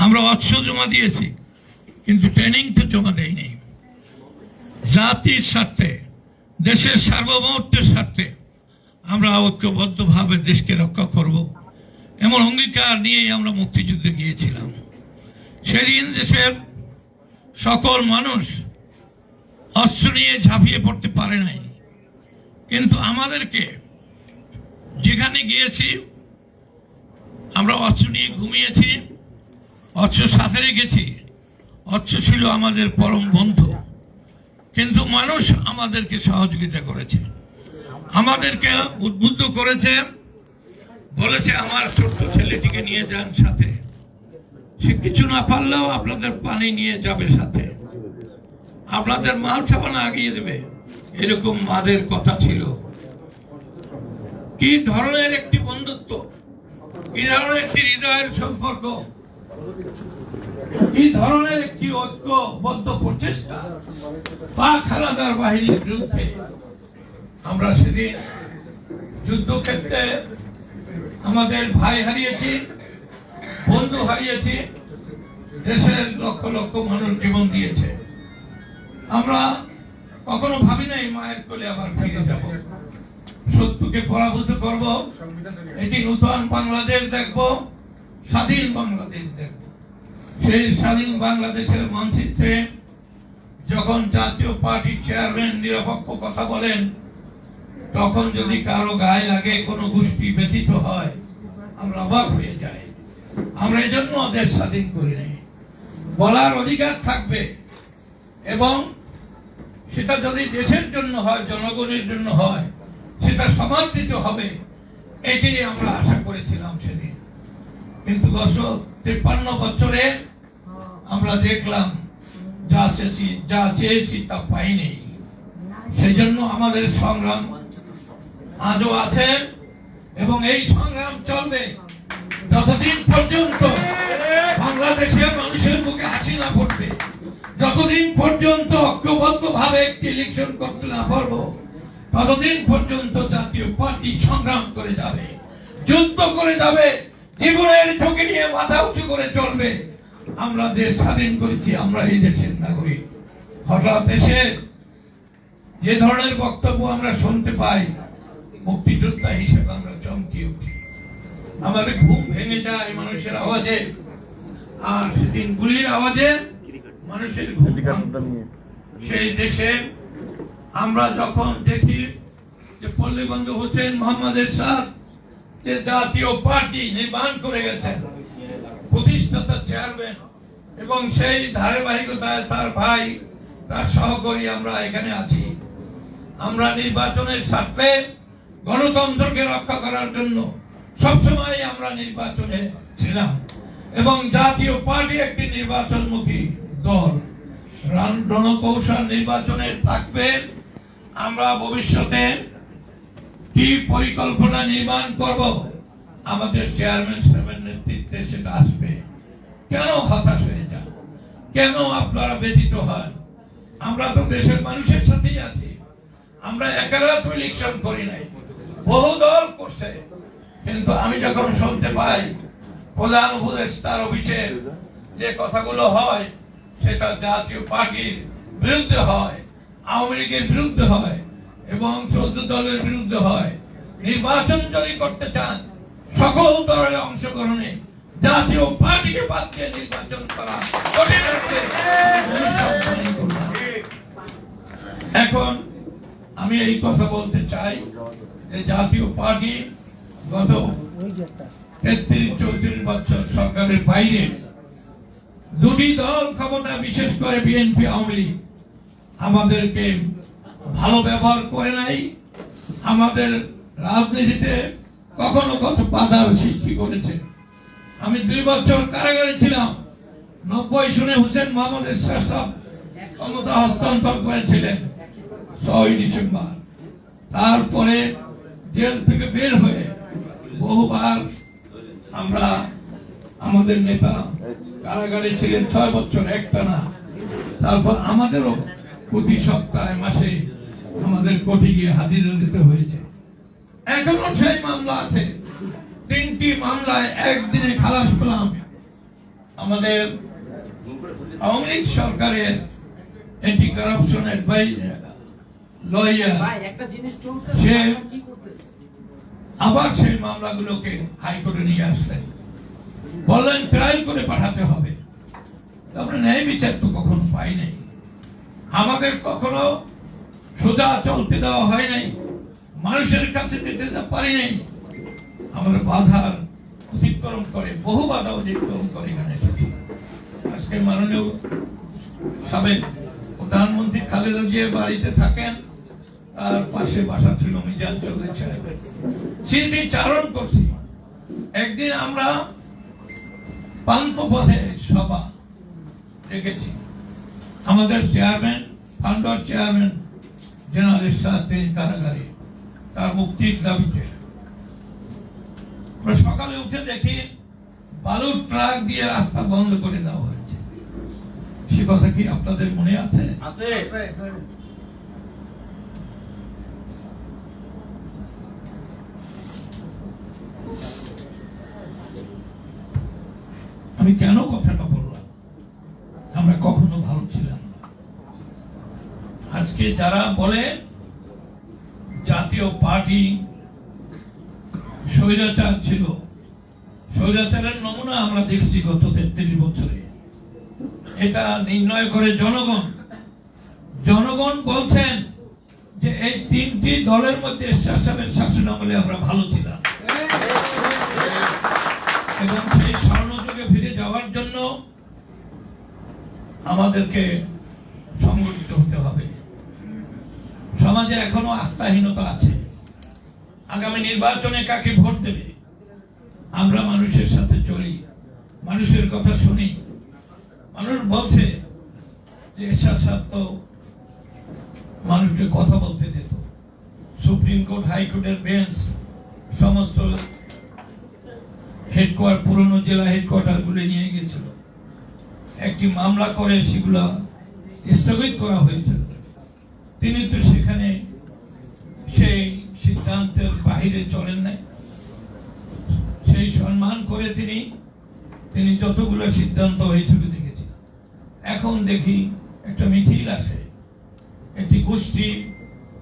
আমরা অস্ত্র জমা দিয়েছি, কিন্তু ট্রেনিং তো জমা দেয়নি। জাতির স্বার্থে, দেশের সার্বভৌমত্বের স্বার্থে আমরা ঐক্যবদ্ধভাবে দেশকে রক্ষা করব এমন অঙ্গীকার নিয়েই আমরা মুক্তিযুদ্ধে গিয়েছিলাম। সেদিন দেশের সকল মানুষ অস্ত্র নিয়ে ঝাঁপিয়ে পড়তে পারে নাই, কিন্তু আমাদেরকে যেখানে গিয়েছি আমরা অস্ত্র নিয়ে ঘুমিয়েছি, অস্ত্র সাথে রেখেছি। অস্ত্র ছিল আমাদের পরম বন্ধু, কিন্তু মানুষ আমাদেরকে সহযোগিতা করেছে, আমাদেরকে উদ্বুদ্ধ করেছে, বলেছে আমার ছোট্ট ছেলেটিকে নিয়ে যান সাথে, সে কিছু না পারলেও আপনাদের পানি নিয়ে যাবে সাথে, আপনাদের মাল ছাপানা আগিয়ে দেবে, এরকম মাদের কথা ছিল। কি ধরনের একটি বন্ধুত্ব, কি ধরনের একটি হৃদয়ের সম্পর্ক, কি ধরনের একটি ঐক্যবদ্ধ প্রচেষ্টা পাক হানাদার বাহিনীর বিরুদ্ধে। আমরা সেদিন যুদ্ধক্ষেত্রে আমাদের ভাই হারিয়েছি, বন্ধু হারিয়েছি, দেশের লক্ষ লক্ষ মানুষ জীবন দিয়েছে। আমরা কখনো ভাবি নাই মায়ের কোলে আবার ফিরে যাব, শত্রুকে পরাভূত করব, এটি নূতন বাংলাদেশ দেখব, স্বাধীন বাংলাদেশ দেখব। সেই স্বাধীন বাংলাদেশের মানচিত্রে যখন জাতীয় পার্টির চেয়ারম্যান নিরপেক্ষ কথা বলেন, তখন যদি কারো গায়ে লাগে, কোনো গোষ্ঠী ব্যতীত হয়, আমরা অবাক হয়ে যাই। আমরা এই জন্য দেশ স্বাধীন করি নাই। বলার অধিকার থাকবে এবং সেটা যদি দেশের জন্য হয়, জনগণের জন্য হয়, সেটা সমাদৃত হবে, এটাই আমরা আশা করেছিলাম সেদিন। কিন্তু গত 53 বছরে আমরা দেখলাম যা চেয়েছি তা পাইনি। সেই জন্য আমাদের সংগ্রাম আজও আছে এবং এই সংগ্রাম চলবে যতদিন পর্যন্ত বাংলাদেশের মানুষের মুখে হাসি না ফুটবে, যতদিন পর্যন্ত ঐক্যবদ্ধভাবে একটি ইলেকশন করতে না পারবো, ততদিন পর্যন্ত জাতীয় পার্টি সংগ্রাম করে যাবে, যুদ্ধ করে যাবে, জীবনের ঝুঁকি নিয়ে মাথা উঁচু করে চলবে। আমরা দেশ স্বাধীন করেছি, আমরা এই দেশের নাগরিক। হঠাৎ এসে যে ধরনের বক্তব্য আমরা শুনতে পাই, মুক্তিযোদ্ধা হিসেবে আমরা চমকে উঠি, আমাদের ঘুম ভেঙে যায় মানুষের আওয়াজে। আর সেদিন গুলির আওয়াজে মানুষের ঘুম ভাঙত। সেই দেশে আমরা যখন দেখি যে পল্লীবন্ধ হোসেন মোহাম্মদ এরশাদ যে জাতীয় পার্টি নির্মাণ করে গেছেন, প্রতিষ্ঠাতা চেয়ারম্যান, এবং সেই ধারাবাহিকতায় তার ভাই, তার সহকর্মী আমরা এখানে আছি। আমরা নির্বাচনের স্বার্থে গণতন্ত্রকে রক্ষা করার জন্য সবসময় আমরা নির্বাচনে ছিলাম এবং জাতীয় পার্টি একটি নির্বাচনমুখী দল। রণকৌশল নির্বাচনে থাকবে, আমরা ভবিষ্যতে কি পরিকল্পনা নির্মাণ করব, আমাদের চেয়ারম্যান সাহেবের নেতৃত্বে সেটা আসবে। কেন হতাশ হয়ে যান, কেন আপনারা ব্যথিত হন? আমরা তো দেশের মানুষের সাথেই আছি। আমরা একারা তো ইলেকশন করি নাই, বহু দল করছে। কিন্তু আমি যখন শুনতে পাই প্রধান উপদেষ্টার অফিসে যে কথাগুলো হয়, সেটা জাতীয় পার্টির বিরুদ্ধে হয়, আওয়ামী লীগের বিরুদ্ধে হয় এবং 14 দলের বিরুদ্ধে হয়। নির্বাচন যদি করতে চান, সকল দলের অংশগ্রহণে জাতীয় পার্টিকে বাদ দিয়ে নির্বাচন করা কঠিন হচ্ছে। এখন আমি এই কথা বলতে চাই যে জাতীয় পার্টি গত 33-34 বছর সরকারের বাইরে দুটি দল ক্ষমতা, বিশেষ করে বিএনপি আওয়ামী লীগ, আমাদেরকে ভালো ব্যবহার করে নাই। আমাদের রাজনীতিতে কখনো কত বাধার সৃষ্টি করেছে। আমি 2 বছর কারাগারে ছিলাম। 90 সনে হোসেন মোহাম্মদ এরশাদ সাহেব ক্ষমতা হস্তান্তর করেছিলেন 6 ডিসেম্বর। তারপরে জেল থেকে বের হয়ে বহুবার আমরা, আমাদের নেতা কারাগারে ছিলেন 6 বছর একটানা। তারপর আমাদেরও প্রতি সপ্তাহে মাসে আমাদের কোর্টে গিয়ে হাজিরা দিতে হয়েছে। এখনো সেই মামলা আছে। 3টি মামলায় একদিনে খালাস পেলাম। আমাদের আওয়ামী লীগ সরকারের অ্যান্টি কারাপশন লয়ার সে আবার সেই মামলাগুলোকে হাইকোর্টে নিয়ে আসলেন, বললেন ট্রায়াল করে পাঠাতে হবে। আমরা ন্যায় বিচার তো কখনো পাই নাই, আমাদের কখনো সোজা চলতে দেওয়া হয় নাই, মানুষের কাছে যেতে পারি নাই, আমাদের বাধার অতিক্রম করে, বহু বাধা অতিক্রম করে এখানে এসেছি। আজকে মাননীয় সাবেক প্রধানমন্ত্রী খালেদা জিয়ার বাড়িতে থাকেন, তার পাশে বাসা ছিল মিজান চৌধুরী সাহেবের, স্মৃতিচারণ করছি। একদিন আমরা পান্থপথে সভা রেখেছি, আমাদের চেয়ারম্যান, ফাউন্ডার চেয়ারম্যান জেনারেল ইরশাদ তিনি কারাগারে, তার মুক্তির দাবিতে। সকালে উঠে দেখি বালুর ট্রাক দিয়ে রাস্তা বন্ধ করে দেওয়া হয়েছে। সে কথা কি আপনাদের মনে আছে? আমি কেন কথাটা বললাম? আমরা কখনো ভালো ছিলাম না। আজকে যারা বলে জাতীয় পার্টি স্বৈরাচার ছিল, স্বৈরাচারের নমুনা আমরা দেখছি গত 33 বছরে। এটা নির্ণয় করে জনগণ। জনগণ বলছেন যে এই তিনটি দলের মধ্যে শাসনের শাসন আমলে আমরা ভালো ছিলাম, এবং সেই স্বর্ণযুগে ফিরে যাওয়ার জন্য আমাদেরকে সংগঠিত হতে হবে। সমাজে এখনো আস্থাহীনতা আছে। আগামী নির্বাচনে কাকে ভোট দেবে? আমরা মানুষের সাথে চলি, মানুষের কথা শুনি। মানুষ বলছে যে এরশাদ সাহেব তো মানুষকে কথা বলতে দিত, সুপ্রিম কোর্ট, হাইকোর্টের বেঞ্চ সমস্ত হেডকোয়ার্টার, পুরনো জেলা হেডকোয়ার্টার গুলো নিয়ে গেছিল, একটি মামলা করে সেগুলো স্থগিত করা হয়েছিল। তিনি তো সেখানে সেই সিদ্ধান্তের বাহিরে চলেন নাই, সেই সম্মান করে তিনি যতগুলো সিদ্ধান্ত হয়েছিল দেখেছি। এখন দেখি একটা মিছিল আসে, একটি গোষ্ঠী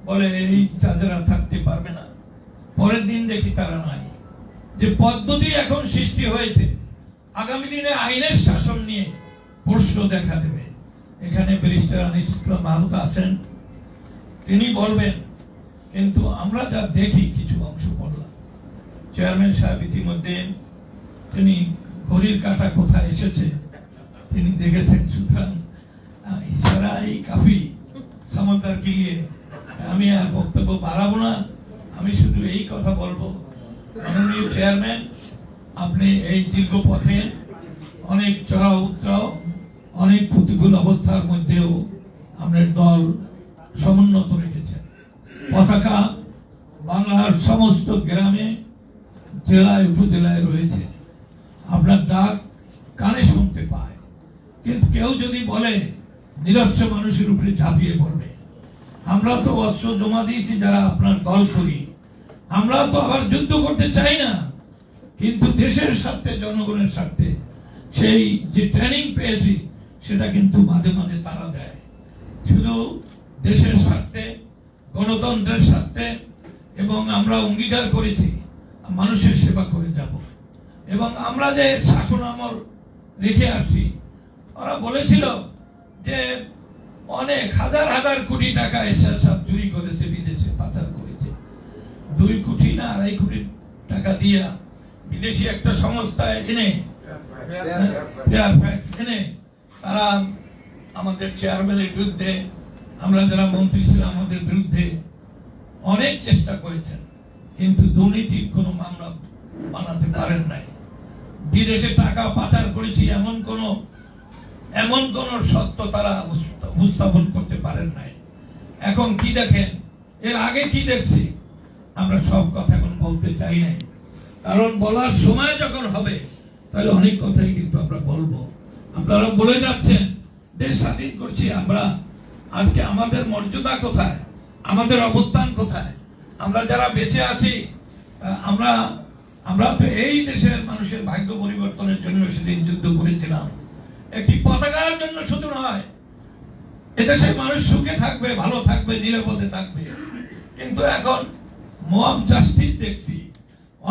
বলে এই তারা থাকতে পারবে না, পরের দিন দেখি তারা নাই। যে পদ্ধতি এখন সৃষ্টি হয়েছে, আগামী দিনে আইনের শাসন নিয়ে প্রশ্ন দেখা দেবে। এখানে ব্যারিস্টার আনিস ইসলাম মাহমুদ আছেন, তিনি বলবেন, কিন্তু আমরা যা দেখি কিছু অংশ পড়লাম। চেয়ারম্যান সাহেব ইতিমধ্যে তিনি ঘড়ির কাঁটা কোথায় এসেছে তিনি দেখেছেন, সুতরাং ইশারাই কাফি সমঝদার কে লিয়ে। আমি আর বক্তব্য বাড়াবো না, আমি শুধু এই কথা বলবো, মাননীয় চেয়ারম্যান, আপনি এই দীর্ঘ পথে অনেক চড়াও উতরাও, অনেক প্রতিকূল অবস্থার মধ্যেও আপনার দল সমুন্নত রেখেছেন। পতাকা বাংলার সমস্ত গ্রামে, জেলায়, উপজেলায় রয়েছে। আপনার ডাক কানে শুনতে পায়, কিন্তু কেউ যদি বলে নিরস্ত্র মানুষের উপরে ঝাঁপিয়ে পড়বে। আমরা তো অস্ত্র জমা দিয়েছি যারা আপনার দল করি, আমরা তো আবার যুদ্ধ করতে চাই না, কিন্তু দেশের স্বার্থে, জনগণের স্বার্থে সেই যে ট্রেনিং পেয়েছি সেটা কিন্তু মাঝে মাঝে তারা দেয়। শুধু দেশের স্বার্থে, গণতন্ত্রের স্বার্থে, এবং আমরা অঙ্গীকার করেছি মানুষের সেবা করে যাব। এবং আমরা যে শাসন আমল রেখে আসছি, ওরা বলেছিল যে অনেক হাজার হাজার কোটি টাকা এরশাদ সাহেব চুরি করেছে, বিদেশে পাচার করেছে। 2 কোটি না 2.5 কোটি টাকা দিয়া বিদেশি একটা সংস্থা এনে তারা আমাদের চেয়ারম্যানের বিরুদ্ধে, আমরা যারা মন্ত্রী ছিলাম আমাদের বিরুদ্ধে অনেক চেষ্টা করেছেন, কিন্তু দুর্নীতির কোনো মামলা বানাতে পারেন নাই। বিদেশে টাকা পাচার করেছি এমন কোন সত্য তারা উপস্থাপন করতে পারেন নাই। এখন কি দেখেন, এর আগে কি দেখছি, আমরা সব কথা এখন বলতে চাই নাই, কারণ বলার সময় যখন হবে তাহলে অনেক কথাই কিন্তু আমরা বলবো। আপনারা বলে যাচ্ছেন দেশ স্বাধীন করছি আমরা, আজকে আমাদের মর্যাদা কোথায়, আমাদের অবস্থান কোথায়? আমরা যারা বেঁচে আছি আমরা আমরা তো এই দেশের মানুষের ভাগ্য পরিবর্তনের জন্য সেদিন যুদ্ধ করেছিলাম, একটি পতাকার জন্য শুধু নয়। এদেশের মানুষ সুখে থাকবে, ভালো থাকবে, নিরাপদে থাকবে। কিন্তু এখন মব জাস্টিস দেখছি,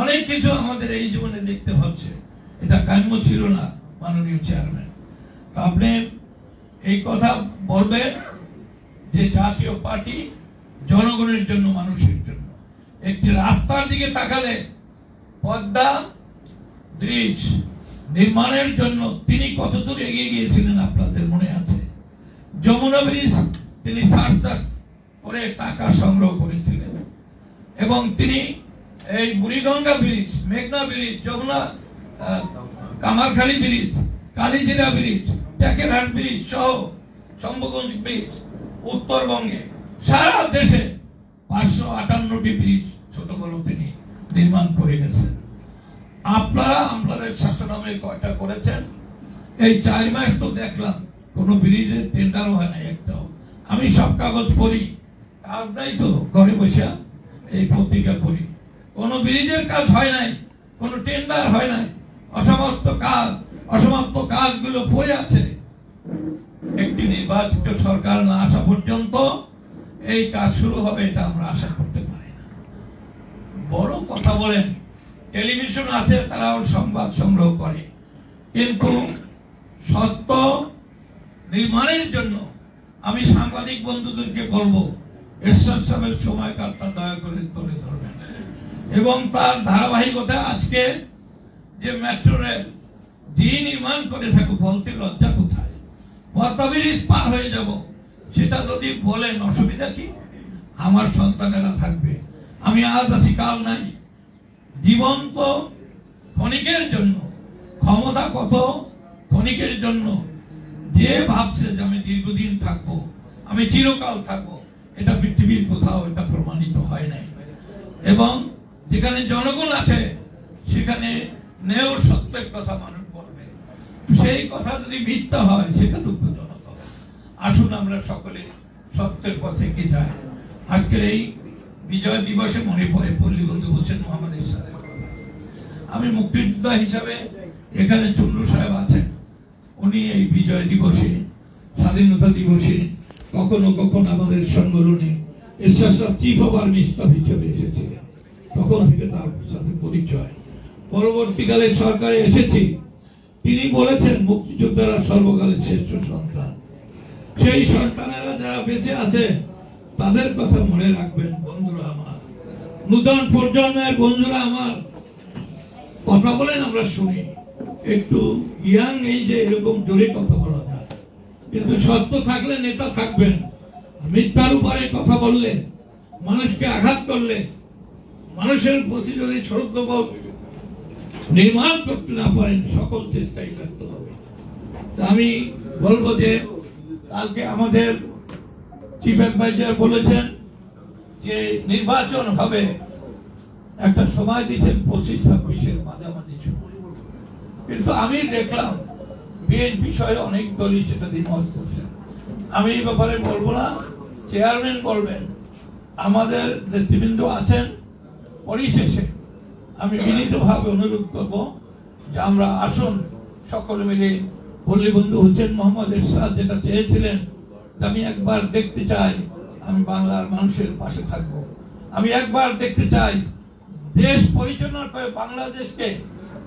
অনেক কিছু আমাদের এই জীবনে দেখতে হচ্ছে। এটা কাম্য ছিল না মাননীয় চেয়ারম্যান। আপনি এই কথা বলবেন যে জাতীয় পার্টি জনগণের জন্য, মানুষের জন্য। একটি রাস্তার দিকে তাকালে পদ্মা ব্রিজ নির্মাণের জন্য তিনি কতদূর এগিয়ে গিয়েছিলেন আপনাদের মনে আছে। যমুনা ব্রিজ তিনি সার্চ করে টাকা সংগ্রহ করেছিলেন, এবং তিনি এই বুড়িগঙ্গা ব্রিজ, মেঘনা bridge, Jamuna Kamarkhali bridge, Kalijira bridge, Tekerhat bridge সহ শম্ভুগঞ্জ ব্রিজ, উত্তরবঙ্গে সারা দেশে 558টি ব্রিজ ছোট বড় তিনি নির্মাণ করে গেছেন। আপনারা আপনাদের শাসনামলে কয়টা করেছেন? এই 4 মাস তো দেখলাম কোন ব্রিজের টেন্ডারও হয় না একটাও। আমি সব কাগজ পড়ি, কাজ নাই তো, ঘরে বসে এই পত্রিকা পড়ি। কোন ব্রিজের কাজ হয় নাই, কোন টেন্ডার হয় নাই, অসমাপ্ত কাজগুলো পড়ে আছে। একটি নির্বাচিত সরকার না আসা পর্যন্ত এই কাজ শুরু হবে এটা আমরা আশা করতে পারি না। বড় কথা বলেন, টেলিভিশন আছে, তারাও সংবাদ সংগ্রহ করে, কিন্তু সত্য নির্মাণের জন্য আমি সাংবাদিক বন্ধুদেরকে বলবো, এরশাদ সাহেবের সময়কালটা দয়া করে তুলে ধরবেন, এবং তার ধারাবাহিকতা আজকে যে মেট্রো রেল যে নির্মাণ করে থাকুক, বলতে লজ্জা কোথায়? পদ্মা ব্রিজ পার হয়ে যাব, সেটা যদি বলেন অসুবিধা কি? আমার সন্তানেরা থাকবে, আমি আজ আছি কাল নাই। জীবন্ত ক্ষণিকের জন্য, ক্ষমতা কত ক্ষণিকের জন্য। যে ভাবছে যে আমি দীর্ঘদিন থাকবো, আমি চিরকাল থাকবো, এটা পৃথিবীর কোথাও এটা প্রমাণিত হয় নাই। এবং যেখানে জনগণ আছে সেখানে নেও সত্যের কথা মানুষ বলবে, সেই কথা যদি মিথ্যা হয় সেটা দুঃখজনক হবে। আসুন আমরা সকলে সত্যের পথে কি যাই। আজকের এই বিজয় দিবসে মনে পড়ে পল্লীবন্ধু হোসেন মোহাম্মদ এরশাদের কথা। আমি মুক্তিযোদ্ধা হিসাবে, এখানে চুন্নু সাহেব আছেন, উনি এই বিজয় দিবসে, স্বাধীনতা দিবসে কখনো কখনো আমাদের সম্মেলনে এরশাদ সাহেব চিফ অফ আর্মি স্টাফ হিসেবে এসেছিলেন, তখন থেকে তার সাথে পরিচয়। পরবর্তীকালে সরকারে এসেছি, তিনি বলেছেন মুক্তিযোদ্ধারা সর্বকালের শ্রেষ্ঠ সন্তান। সেই সন্তানেরা যারা বেঁচে আছে তাদের কথা মনে রাখবেন বন্ধুরা আমার, নূতন প্রজন্মের বন্ধুরা আমার। কথা বলেন আমরা শুনি, একটু ইয়াং এই যে এরকম জোরে কথা বলা যায়, কিন্তু সত্য থাকলে নেতা থাকবেন। মিথ্যার উপরে কথা বললে, মানুষকে আঘাত করলে, মানুষের প্রতি যদি শ্রদ্ধাবোধ নির্মাণ করতে না পারেন, সকল চেষ্টাই ব্যর্থ হবে। আমি বলবো যে কালকে আমাদের চিফ অ্যাডভাইজার বলেছেন যে নির্বাচন হবে, একটা সময় দিয়েছেন 25-26-এর মাঝামাঝি সময়, কিন্তু আমি দেখলাম বিএনপি বিষয়ে অনেক দলই সেটা দ্বিমত করছেন। আমি এই ব্যাপারে বলবো না, চেয়ারম্যান বলবেন। আমাদের নেতৃবৃন্দ আছেন। পরিশেষে আমি বিনীতভাবে অনুরোধ করব যে আমরা আসুন সকলে মিলে পল্লীবন্ধু হোসেন মোহাম্মদ এরশাদ যেটা চেয়েছিলেন, আমি একবার দেখতে চাই আমি বাংলার মানুষের পাশে থাকব, আমি একবার দেখতে চাই দেশ পরিচালনা করে বাংলাদেশকে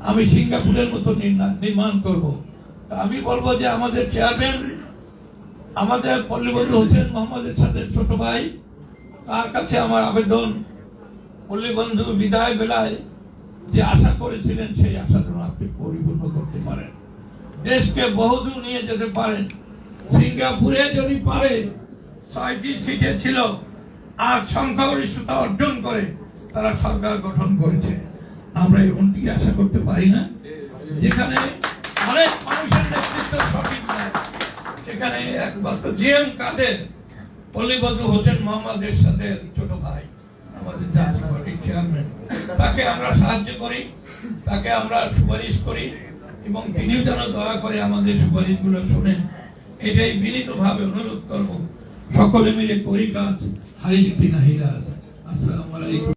আমি সিঙ্গাপুরের মতো নির্মাণ করব। আমি বলবো যে আমাদের চেয়ারম্যান, আমাদের পল্লীবন্ধু হোসেন মোহাম্মদ এরশাদের ছোট ভাই, তার কাছে আমার আবেদন, পল্লীবন্ধু বিদায় বেলায় যে আশা করেছিলেন সেই আশাটা আপনি পরিপূর্ণ করতে পারেন, দেশকে বহুদূর নিয়ে যেতে পারেন। সিঙ্গাপুরে যদি পারে 6টি সিটে ছিল, আর সংখ্যাগরিষ্ঠতা অর্জন করে তারা সরকার গঠন করেছে। আমরা এমনটি আশা করতে পারি না? যেখানে অনেক মানুষের নেতৃত্ব সঠিক নয়, সেখানে একমাত্র জিএম কাদের, পল্লীবন্ধু হোসেন মোহাম্মদ এরশাদের ছোট ভাই, আমাদের জাতীয় পার্টির চেয়ারম্যান, তাকে আমরা সাহায্য করি, তাকে আমরা সুপারিশ করি, এবং তিনিও যেন দয়া করে আমাদের সুপারিশগুলো শুনেন, এটাই বিনীতভাবে অনুরোধ করব। সকলে মিলে করি কাজ, হারি জিতি না হিরাজ। আসসালামু আলাইকুম।